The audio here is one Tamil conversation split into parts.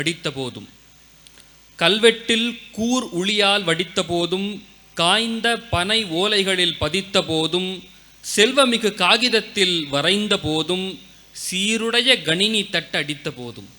வடித்த போதும், கல்வெட்டில் கூர் உளியால் வடித்த போதும், காய்ந்த பனை ஓலைகளில் பதித்த போதும், செல்வமிகு காகிதத்தில் வரைந்த போதும், சீருடைய கணினி தட்டு அடித்த போதும்.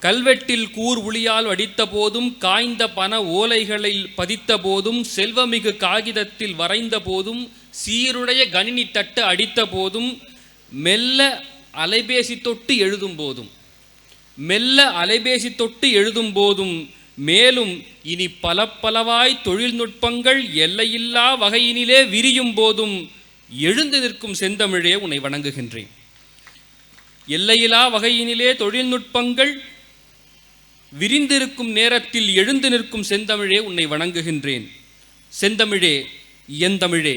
கல்வெட்டில் கூர் உளியால் வடித்த போதும், காய்ந்த பன ஓலைகளில் பதித்த போதும், செல்வமிகு காகிதத்தில் வரைந்த போதும், சீருடைய கணினி தட்டு அடித்த போதும், மெல்ல அலைபேசி தொட்டு எழுதும் போதும், மெல்ல அலைபேசி தொட்டு எழுதும் போதும், மேலும் இனி பல பலவாய் தொழில்நுட்பங்கள் எல்லையில்லா வகையினிலே விரியும் போதும் எழுந்து நிற்கும் செந்தமிழே உன்னை வணங்குகின்றேன். எல்லையிலா வகையினிலே தொழில்நுட்பங்கள் விரிந்திருக்கும் நேரத்தில் எழுந்து நிற்கும் செந்தமிழே உன்னை வணங்குகின்றேன். செந்தமிழே என் தமிழே,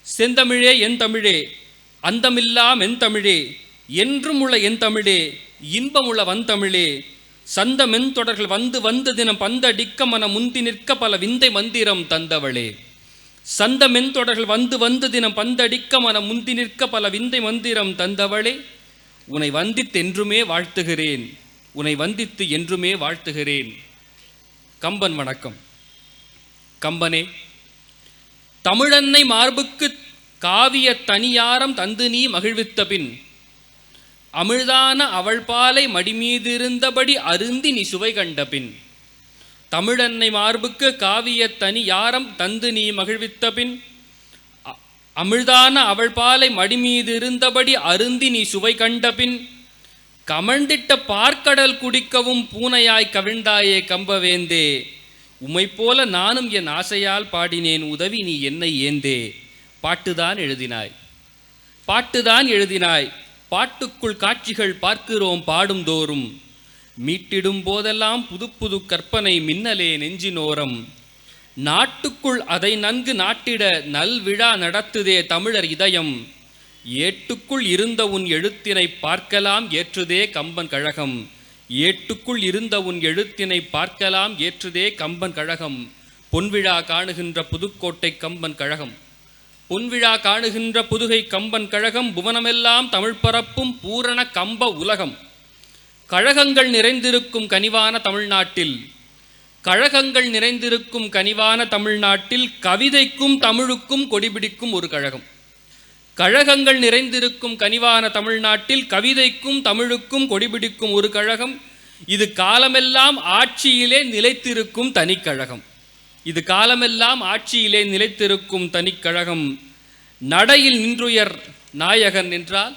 செந்தமிழே என் தமிழே, அந்தமில்லா மென் தமிழே, என்றும் உள்ள என் தமிழே, இன்பமுள்ள வந்தமிழே, சந்த மென் தொடர்கள் வந்து வந்து தினம் பந்தடிக்க மன முந்தி நிற்க பல விந்தை மந்திரம் தந்தவளே. சந்த மென் தொடர்கள் வந்து வந்து தினம் பந்தடிக்க மன முந்தி நிற்க பல விந்தை மந்திரம் தந்தவளே. உன்னை வந்தித்து என்றுமே வாழ்த்துகிறேன், உன்னை வந்தித்து என்றுமே வாழ்த்துகிறேன். கம்பன் வணக்கம். கம்பனே, தமிழன்னை மார்புக்கு காவிய தனியாரம் தந்து நீ மகிழ்வித்த பின், அமிழ்தான அவள் பாலை மடிமீதிருந்தபடி அருந்தி நீ சுவை கண்ட பின். தமிழன்னை மார்புக்கு காவிய தனியாரம் தந்து நீ மகிழ்வித்த பின், அமிழ்தான அவள் பாலை மடிமீதிருந்தபடி அருந்தி நீ சுவை கண்ட பின், கமழ்ந்திட்ட பார்க்கடல் குடிக்கவும் பூனையாய் கவிழ்ந்தாயே கம்பவேந்தே. உம்மைப்போல நானும் என் ஆசையால் பாடினேன், உதவி நீ என்னை ஏந்தே. பாட்டுதான் எழுதினாய், பாட்டுதான் எழுதினாய், பாட்டுக்குள் காட்சிகள் பார்க்கிறோம் பாடும் தோறும். மீட்டிடும் போதெல்லாம் புது புது கற்பனை மின்னலே நெஞ்சினோரம். நாட்டுக்குள் அதை நன்கு நாட்டிட நல்விழா நடத்துதே தமிழர் இதயம். ஏட்டுக்குள் இருந்த உன் எழுத்தினை பார்க்கலாம் ஏற்றுதே கம்பன் கழகம். ஏட்டுக்குள் இருந்த உன் எழுத்தினை பார்க்கலாம் ஏற்றுதே கம்பன் கழகம். பொன்விழா காணுகின்ற புதுக்கோட்டை கம்பன் கழகம், பொன்விழா காணுகின்ற புதுகை கம்பன் கழகம். புவனமெல்லாம் தமிழ் பரப்பும் பூரண கம்ப உலகம். கழகங்கள் நிறைந்திருக்கும் கனிவான தமிழ்நாட்டில், கழகங்கள் நிறைந்திருக்கும் கனிவான தமிழ்நாட்டில் கவிதைக்கும் தமிழுக்கும் கொடிபிடிக்கும் ஒரு கழகம். கழகங்கள் நிறைந்திருக்கும் கனிவான தமிழ்நாட்டில் கவிதைக்கும் தமிழுக்கும் கொடிபிடிக்கும் ஒரு கழகம். இது காலமெல்லாம் ஆட்சியிலே நிலைத்திருக்கும் தனிக்கழகம். இது காலமெல்லாம் ஆட்சியிலே நிலைத்திருக்கும் தனிக்கழகம். நடையில் நின்றுயர் நாயகன் என்றால்,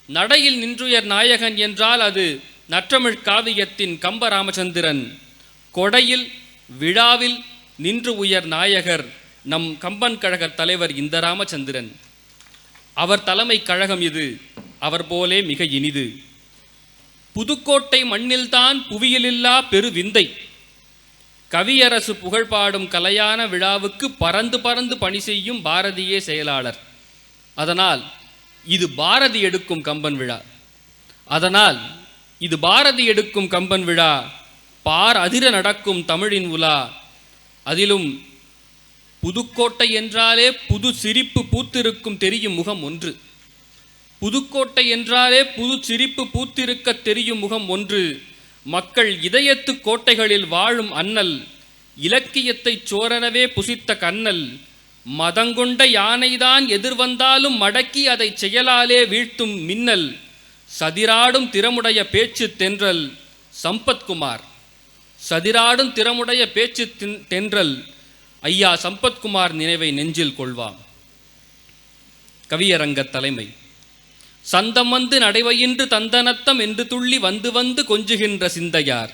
நடையில் நின்றுயர் நாயகன் என்றால் அது நற்றமிழ் காவியத்தின் கம்பராமச்சந்திரன். கொடையில் விழாவில் நின்று உயர் நாயகர் நம் கம்பன் கழக தலைவர் இந்த ராமச்சந்திரன். அவர் தலைமை கழகம் இது, அவர் போலே மிக இனிது. புதுக்கோட்டை மண்ணில்தான் புவியிலில்லா பெருவிந்தை. கவியரசு புகழ்பாடும் கலையான விழாவுக்கு பறந்து பறந்து பணி செய்யும் பாரதியே செயலாளர். அதனால் இது பாரதி எடுக்கும் கம்பன் விழா. அதனால் இது பாரதி எடுக்கும் கம்பன் விழா. பார் அதிர நடக்கும் தமிழின் உலா. அதிலும் புதுக்கோட்டை என்றாலே புது சிரிப்பு பூத்திருக்கும் தெரியும் முகம் ஒன்று. புதுக்கோட்டை என்றாலே புது சிரிப்பு பூத்திருக்க தெரியும் முகம் ஒன்று. மக்கள் இதயத்து கோட்டைகளில் வாழும் அண்ணல், இலக்கியத்தை சோரனவே புசித்த கண்ணல். மதங்கொண்ட யானைதான் எதிர்வந்தாலும் மடக்கி அதை செயலாலே வீழ்த்தும் மின்னல். சதிராடும் திறமுடைய பேச்சு தென்றல் சம்பத்குமார். சதிராடும் திறமுடைய பேச்சு தென்றல் ஐயா சம்பத்குமார் நினைவை நெஞ்சில் கொள்வாம். கவியரங்க தலைமை. சந்தம் வந்து நடைவையின்று தந்தனத்தம் என்று துள்ளி வந்து வந்து கொஞ்சுகின்ற சிந்தையார்.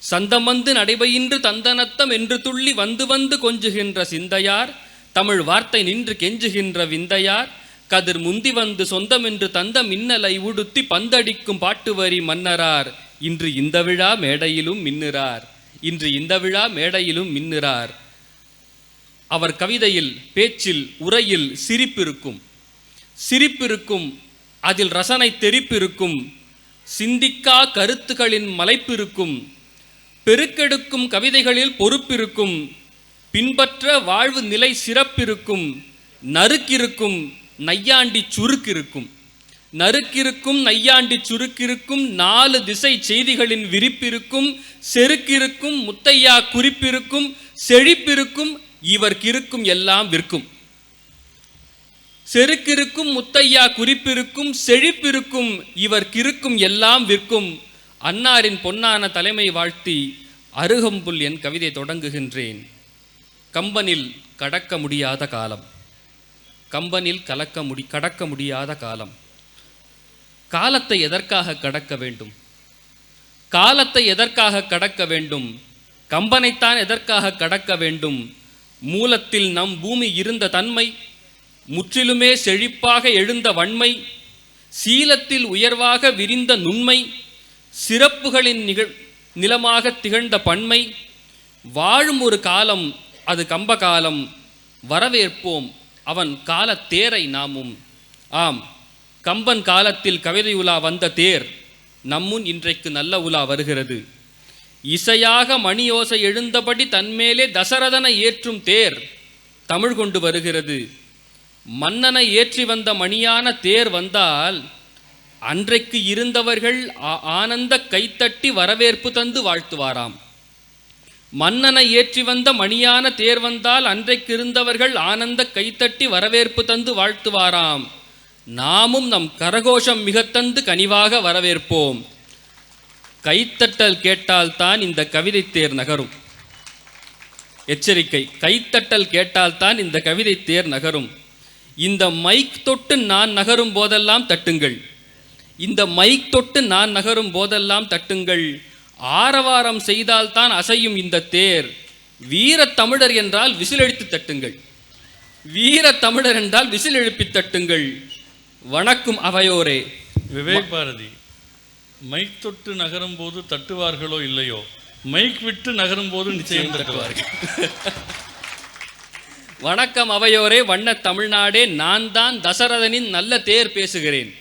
சந்தம் வந்து நடைவையின்று தந்தனத்தம் என்று துள்ளி வந்து வந்து கொஞ்சுகின்ற சிந்தையார். தமிழ் வார்த்தை நின்று கெஞ்சுகின்ற விந்தையார். கதிர் முந்தி வந்து சொந்தம் என்று தந்த மின்னலை உடுத்தி பந்தடிக்கும் பாட்டு வரி மன்னரார். இன்று இந்த விழா மேடையிலும் மின்னுறார், இன்று இந்த விழா மேடையிலும் மின்னுறார். அவர் கவிதையில், பேச்சில், உரையில் சிரிப்பிருக்கும், சிரிப்பிருக்கும். அதில் ரசனை தெரிப்பிருக்கும். சிந்திக்கா கருத்துக்களின் மலைப்பிருக்கும். பெருக்கெடுக்கும் கவிதைகளில் பொறுப்பிருக்கும். பின்பற்ற வாழ்வு நிலை சிறப்பிருக்கும். நறுக்கிருக்கும், நையாண்டி சுருக்கிருக்கும். நறுக்கிருக்கும் நையாண்டி சுருக்கிருக்கும் 4 திசை செய்திகளின் விரிப்பிருக்கும் செருக்கிருக்கும் முத்தையா குறிப்பிருக்கும் செழிப்பிருக்கும் இவர்க்கிருக்கும் எல்லாம் விற்கும். செருக்கிருக்கும் முத்தையா குறிப்பிருக்கும் செழிப்பிருக்கும் இவர்க்கிருக்கும் எல்லாம் விற்கும். அன்னாரின் பொன்னான தலைமை வாழ்த்தி அருகம்புல் என் கவிதை தொடங்குகின்றேன். கம்பனில் கடக்க முடியாத காலம், கம்பனில் கடக்க முடியாத காலம். காலத்தை எதற்காக கடக்க வேண்டும்? காலத்தை எதற்காக கடக்க வேண்டும்? கம்பனைத்தான் எதற்காக கடக்க வேண்டும்? மூலத்தில் நம் பூமி இருந்த தன்மை, முற்றிலுமே செழிப்பாக எழுந்த வன்மை, சீலத்தில் உயர்வாக விரிந்த நுண்மை, சிறப்புகளின் நிலமாக திகழ்ந்த பன்மை, வாழும் ஒரு காலம் அது கம்ப காலம். வரவேற்போம் அவன் கால தேரை நாமும். ஆம், கம்பன் காலத்தில் கவிதை உலா வந்த தேர் நம்முன் இன்றைக்கு நல்ல உலா வருகிறது. இசையாக மணியோசை எழுந்தபடி தன்மேலே தசரதனை ஏற்றும் தேர் தமிழ் கொண்டு வருகிறது. மன்னனை ஏற்றி வந்த மணியான தேர் வந்தால் அன்றைக்கு இருந்தவர்கள் ஆனந்த கைத்தட்டி வரவேற்பு தந்து வாழ்த்துவாராம். மன்னனை ஏற்றி வந்த மணியான தேர் வந்தால் அன்றைக்கு இருந்தவர்கள் ஆனந்த கைத்தட்டி வரவேற்பு தந்து வாழ்த்துவாராம். நாமும் நம் கரகோஷம் மிகத்தந்து கனிவாக வரவேற்போம். கைத்தட்டல் கேட்டால்தான் இந்த கவிதை தேர் நகரும். எச்சரிக்கை, கைத்தட்டல் கேட்டால்தான் இந்த கவிதை தேர் நகரும். இந்த மைக் தொட்டு நான் நகரும் போதெல்லாம் தட்டுங்கள். இந்த மைக் தொட்டு நான் நகரும் போதெல்லாம் தட்டுங்கள். ஆரவாரம் செய்தால்தான் அசையும் இந்த தேர். வீரத் தமிழர் என்றால் விசிலெழுத்து தட்டுங்கள். வீரத் தமிழர் என்றால் விசில் எழுப்பி தட்டுங்கள். வணக்கம் அவையோரே. விவேக் பாரதி, மைக் தொட்டு நகரும் போது தட்டுவார்களோ இல்லையோ, மைக் விட்டு நகரும் போது நிச்சயம் தட்டுவார்கள். வணக்கம் அவையோரே, வண்ண தமிழ்நாடே. நான் தான் தசரதனின் நல்ல தேர் பேசுகிறேன்.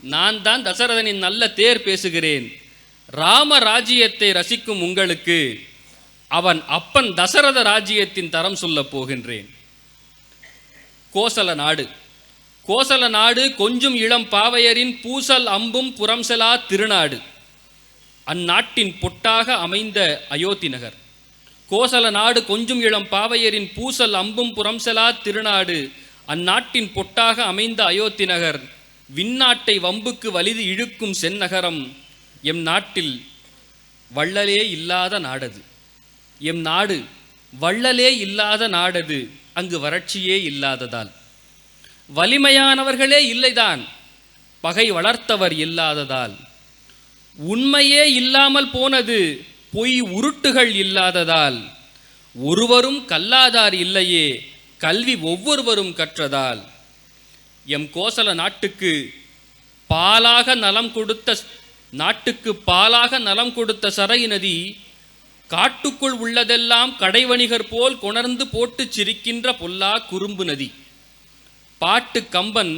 நான் தான் தசரதனின் நல்ல தேர் பேசுகிறேன். ராம ராஜ்யத்தை ரசிக்கும் உங்களுக்கு அவன் அப்பன் தசரத ராஜ்யத்தின் தரம் சொல்ல போகின்றேன். கோசல நாடு, கோசல நாடு கொஞ்சம் இளம் பாவையரின் பூசல் அம்பும் புறம்செலா திருநாடு. அந்நாட்டின் பொட்டாக அமைந்த அயோத்தி நகர். கோசல நாடு கொஞ்சம் இளம் பாவையரின் பூசல் அம்பும் புறம்செலா திருநாடு. அந்நாட்டின் பொட்டாக அமைந்த அயோத்தி நகர். விண்ணாட்டை வம்புக்கு வலிது இழுக்கும் செந்நகரம். எம் நாட்டில் வள்ளலே இல்லாத நாடது. எம் நாடு வள்ளலே இல்லாத நாடது. அங்கு வறட்சியே இல்லாததால், வலிமையானவர்களே இல்லைதான், பகை வளர்த்தவர் இல்லாததால், உண்மையே இல்லாமல் போனது, பொய் உருட்டுகள் இல்லாததால், ஒருவரும் கல்லாதார் இல்லையே, கல்வி ஒவ்வொருவரும் கற்றதால். எம் கோசல நாட்டுக்கு பாலாக நலம் கொடுத்த சரை நதி காட்டுக்குள் உள்ளதெல்லாம் கடைவணிகர் போல் கொணர்ந்து போட்டு சிரிக்கின்ற பொல்லா குறும்பு நதி. பாட்டு கம்பன்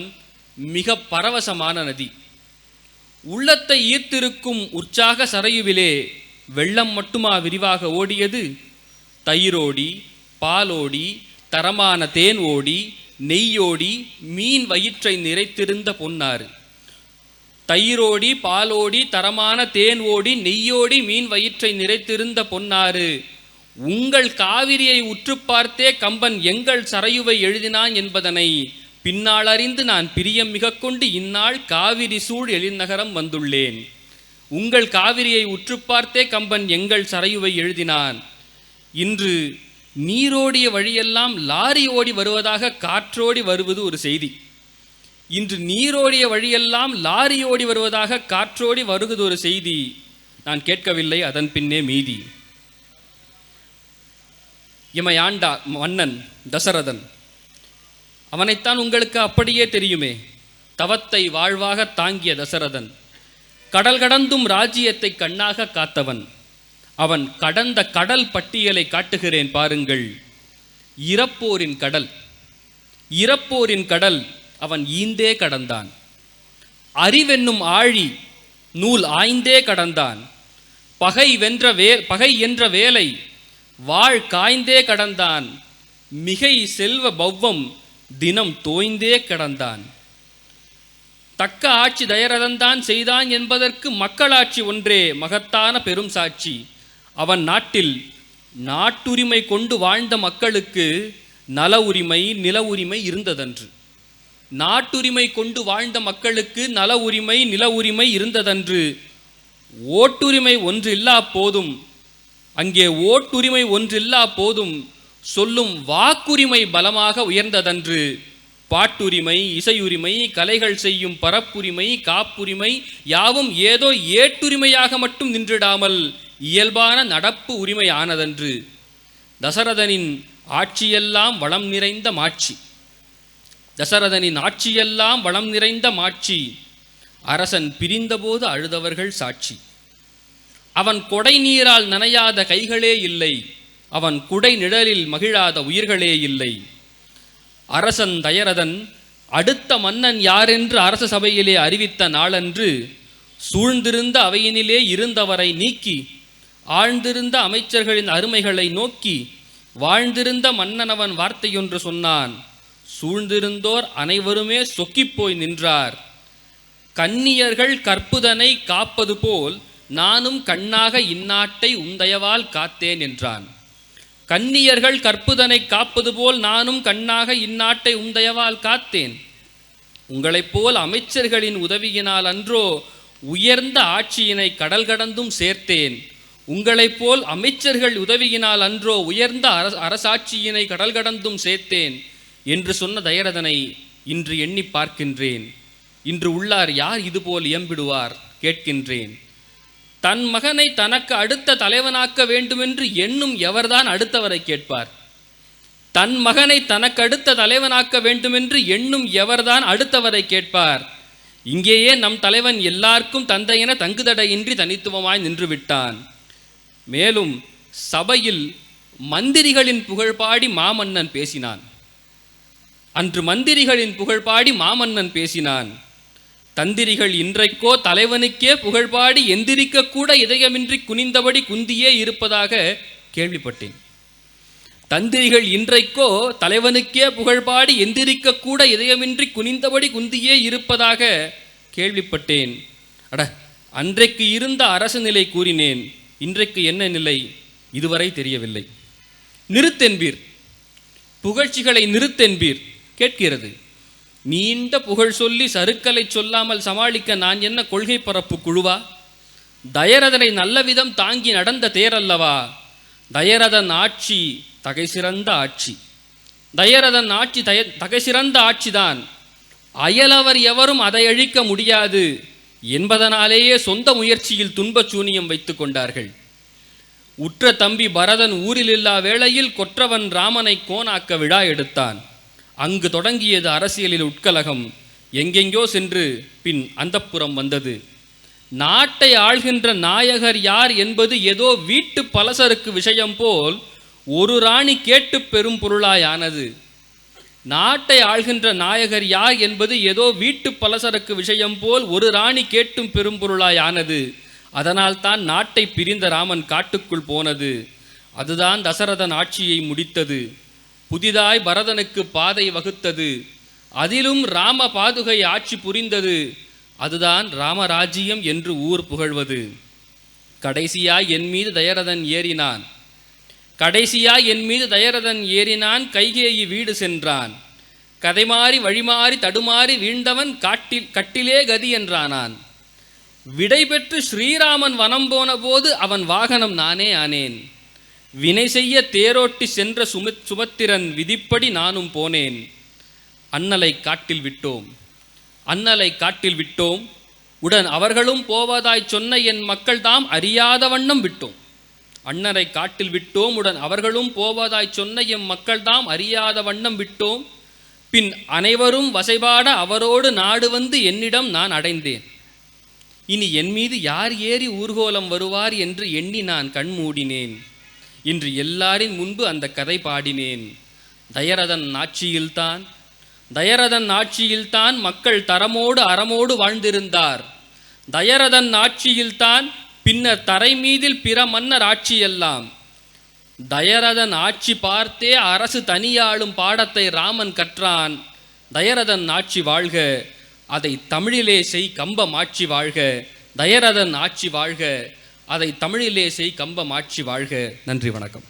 மிக பரவசமான நதி. உள்ளத்தை ஈர்த்திருக்கும் உற்சாக சரையுவிலே வெள்ளம் மட்டுமா விரிவாக ஓடியது? தயிரோடி, பாலோடி, தரமான தேன் ஓடி, நெய்யோடி, மீன் வயிற்றை நிறைத்திருந்த பொன்னாறு. தயிரோடி, பாலோடி, தரமான தேன் ஓடி, நெய்யோடி, மீன் வயிற்றை நிறைத்திருந்த பொன்னாறு. உங்கள் காவிரியை உற்று பார்த்தே கம்பன் எங்கள் சரையுவை எழுதினான் என்பதனை பின்னால் அறிந்து நான் பிரியம் மிக கொண்டு இந்நாள் காவிரி சூழ் எழில்நகரம் வந்துள்ளேன். உங்கள் காவிரியை உற்று பார்த்தே கம்பன் எங்கள் சரையுவை எழுதினான். இன்று நீரோடிய வழியெல்லாம் லாரி ஓடி வருவதாக காற்றோடி வருவது ஒரு செய்தி. இன்று நீரோடிய வழியெல்லாம் லாரி ஓடி வருவதாக காற்றோடி வருவது ஒரு செய்தி. நான் கேட்கவில்லை, அதன் பின்னே மீதி. இமையாண்டா மன்னன் தசரதன், அவனைத்தான் உங்களுக்கு அப்படியே தெரியுமே. தவத்தை வாழ்வாக தாங்கிய தசரதன், கடல் கடந்தும் ராஜ்யத்தை கண்ணாக காத்தவன். அவன் கடந்த கடல் பட்டியலை காட்டுகிறேன் பாருங்கள். இறப்போரின் கடல், இறப்போரின் கடல் அவன் ஈந்தே கடந்தான். அறிவென்னும் ஆழி நூல் ஆய்ந்தே கடந்தான். பகை என்ற வேலை வாழ் காய்ந்தே கடந்தான். மிகை செல்வ பௌவம் தினம் தோய்ந்தே கடந்தான். தக்க ஆட்சி தயரதன்தான் செய்தான் என்பதற்கு மக்களாட்சி ஒன்றே மகத்தான பெரும் சாட்சி. அவன் நாட்டில் நாட்டுரிமை கொண்டு வாழ்ந்த மக்களுக்கு நல உரிமை நில உரிமை இருந்ததன்று. நாட்டுரிமை கொண்டு வாழ்ந்த மக்களுக்கு நல உரிமை நில உரிமை இருந்ததன்று. ஓட்டுரிமை ஒன்றில்லா போதும், அங்கே ஓட்டுரிமை ஒன்றில்லா போதும் சொல்லும் வாக்குரிமை பலமாக உயர்ந்ததன்று. பாட்டுரிமை, இசையுரிமை, கலைகள் செய்யும் பரப்புரிமை, காப்புரிமை யாவும் ஏதோ ஏட்டுரிமையாக மட்டும் நின்றிடாமல் இயல்பான நடப்பு உரிமை ஆனதன்று. தசரதனின் ஆட்சியெல்லாம் வளம் நிறைந்த மாட்சி. தசரதனின் ஆட்சியெல்லாம் வளம் நிறைந்த மாட்சி. அரசன் பிரிந்தபோது அழுதவர்கள் சாட்சி. அவன் கொடை நீரால் நனையாத கைகளே இல்லை, அவன் குடை நிழலில் மகிழாத உயிர்களே இல்லை. அரசன் தயரதன் அடுத்த மன்னன் யாரென்று அரச சபையிலே அறிவித்த நாளன்று சூழ்ந்திருந்த அவையினிலே இருந்தவரை நீக்கி ஆழ்ந்திருந்த அமைச்சர்களின் அருமைகளை நோக்கி வாழ்ந்திருந்த மன்னனவன் வார்த்தையொன்று சொன்னான். சூழ்ந்திருந்தோர் அனைவருமே சொக்கிப்போய் நின்றார். கன்னியர்கள் கற்புதனை காப்பது போல் நானும் கண்ணாக இந்நாட்டை உந்தயவால் காத்தேன் என்றான். கன்னியர்கள் கற்புதனை காப்பது போல் நானும் கண்ணாக இந்நாட்டை உந்தயவால் காத்தேன். உங்களைப் போல் அமைச்சர்களின் உதவியினால் அன்றோ உயர்ந்த ஆட்சியினை கடல் கடந்தும் சேர்த்தேன். உங்களைப் போல் அமைச்சர்கள் உதவியினால் அன்றோ உயர்ந்த அரசாட்சியினை கடல் கடந்தும் சேர்த்தேன் என்று சொன்ன தயரதனை இன்று எண்ணி பார்க்கின்றேன். இன்று உள்ளார் யார் இதுபோல் இயம்பிடுவார் கேட்கின்றேன். தன் மகனை தனக்கு அடுத்த தலைவனாக்க வேண்டுமென்று எண்ணும் எவர்தான் அடுத்தவரை கேட்பார்? தன் மகனை தனக்கு அடுத்த தலைவனாக்க வேண்டுமென்று எண்ணும் எவர்தான் அடுத்தவரை கேட்பார்? இங்கேயே நம் தலைவன் எல்லாருக்கும் தந்தையென தங்குதடையின்றி தனித்துவமாய் நின்று விட்டான். மேலும் சபையில் மந்திரிகளின் புகழ்பாடி மாமன்னன் பேசினான். அன்று மந்திரிகளின் புகழ்பாடி மாமன்னன் பேசினான். தந்திரிகள் இன்றைக்கோ தலைவனுக்கே புகழ்பாடி எந்திரிக்க கூட இதயமின்றி குனிந்தபடி குந்தியே இருப்பதாக கேள்விப்பட்டேன். தந்திரிகள் இன்றைக்கோ தலைவனுக்கே புகழ்பாடி எந்திரிக்க கூட இதயமின்றி குனிந்தபடி குந்தியே இருப்பதாக கேள்விப்பட்டேன். அட, அன்றைக்கு இருந்த அரசு நிலை கூறினேன், இன்றைக்கு என்ன நிலை இதுவரை தெரியவில்லை. நிறுத்தென்பீர், புகழ்ச்சிகளை நிறுத்தென்பீர் கேட்கிறது. நீண்ட புகழ் சொல்லி சருக்களை சொல்லாமல் சமாளிக்க நான் என்ன கொள்கை பரப்பு குழுவா? தயரதனை நல்லவிதம் தாங்கி நடந்த தேரல்லவா? தயரதன் ஆட்சி தகை சிறந்த ஆட்சி. தயரதன் ஆட்சி தகை சிறந்த ஆட்சிதான். அயலவர் எவரும் அதை அழிக்க முடியாது என்பதனாலேயே சொந்த முயற்சியில் துன்பச் சூனியம் வைத்து கொண்டார்கள். உற்ற தம்பி பரதன் ஊரில் இல்லா வேளையில் கொற்றவன் ராமனை கோனாக்க விழா எடுத்தான். அங்கு தொடங்கியது அரசியலில் உட்கலகம். எங்கெங்கோ சென்று பின் அந்தப்புறம் வந்தது. நாட்டை ஆள்கின்ற நாயகர் யார் என்பது ஏதோ வீட்டு பலசருக்கு விஷயம் போல் ஒரு ராணி கேட்டு பெரும் பொருளாயானது. நாட்டை ஆள்கின்ற நாயகர் யார் என்பது ஏதோ வீட்டு பலசருக்கு விஷயம் போல் ஒரு ராணி கேட்டும் பெரும் பொருளாயானது. அதனால் தான் நாட்டை பிரிந்த ராமன் காட்டுக்குள் போனது. அதுதான் தசரதன் ஆட்சியை முடித்தது. புதிதாய் பரதனுக்கு பாதை வகுத்தது. அதிலும் ராம பாதுகை ஆட்சி புரிந்தது. அதுதான் ராமராஜ்யம் என்று ஊர் புகழ்வது. கடைசியாய் என் மீது தயரதன் ஏறினான். கடைசியாய் என் மீது தயரதன் ஏறினான். கைகேயி வீடு சென்றான். கதைமாறி வழிமாறி தடுமாறி வீழ்ந்தவன் கட்டிலே கதி என்றானான். விடை பெற்று ஸ்ரீராமன் வனம் போன போது அவன் வாகனம் நானே ஆனேன். வினை செய்ய தேரோட்டி சென்ற சுமத்திரன் விதிப்படி நானும் போனேன். அண்ணலை காட்டில் விட்டோம், அண்ணலை காட்டில் விட்டோம். உடன் அவர்களும் போவதாய் சொன்ன என் மக்கள் தாம் அறியாத வண்ணம் விட்டோம். அண்ணரை காட்டில் விட்டோம், உடன் அவர்களும் போவதாய் சொன்ன எம் மக்கள் தாம் அறியாத வண்ணம் விட்டோம். பின் அனைவரும் வசைபாட அவரோடு நாடு வந்து என்னிடம் நான் அடைந்தேன். இனி என் மீது யார் ஏறி ஊர்கோலம் வருவார் என்று எண்ணி நான் கண்மூடினேன். இன்று எல்லாரின் முன்பு அந்த கதை பாடினேன். தயரதன் ஆட்சியில்தான் மக்கள் தரமோடு அறமோடு வாழ்ந்திருந்தார். தயரதன் ஆட்சியில்தான் பின்னர் தரை மீதில் பிற மன்னர் ஆட்சியெல்லாம். தயரதன் ஆட்சி பார்த்தே அரசு தனியாளும் பாடத்தை ராமன் கற்றான். தயரதன் ஆட்சி வாழ்க, அதை தமிழிலே செய் கம்பம் ஆட்சி வாழ்க, தயரதன் ஆட்சி வாழ்க, அதை தமிழிலே செய் கம்பம் ஆட்சி வாழ்க. நன்றி, வணக்கம்.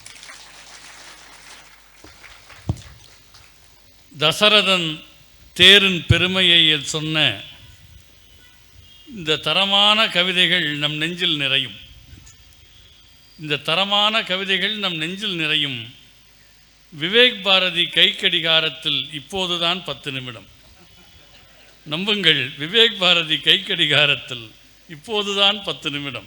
தசரதன் தேரின் பெருமையை சொன்ன இந்த தரமான கவிதைகள் நம் நெஞ்சில் நிறையும். இந்த தரமான கவிதைகள் நம் நெஞ்சில் நிறையும். விவேக் பாரதி கைக்கடிகாரத்தில் இப்போதுதான் 10 நிமிடம். நம்புங்கள், விவேக் பாரதி கைக்கடிகாரத்தில் இப்போதுதான் 10 நிமிடம்.